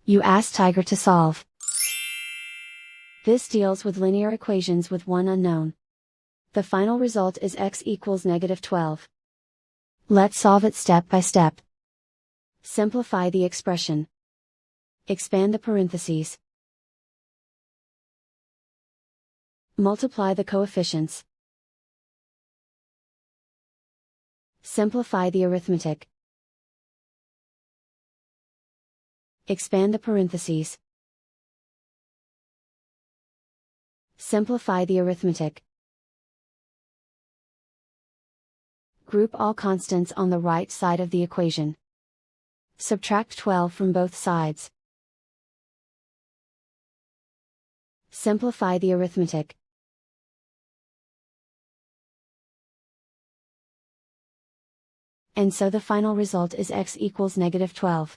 You ask Tiger to solve. This deals with linear equations with one unknown. The final result is x equals -12. Let's solve it step by step. Simplify the expression. Expand the parentheses. Multiply the coefficients. Simplify the arithmetic. Expand the parentheses. Simplify the arithmetic. Group all constants on the right side of the equation. Subtract 12 from both sides. Simplify the arithmetic. And so the final result is x equals -12.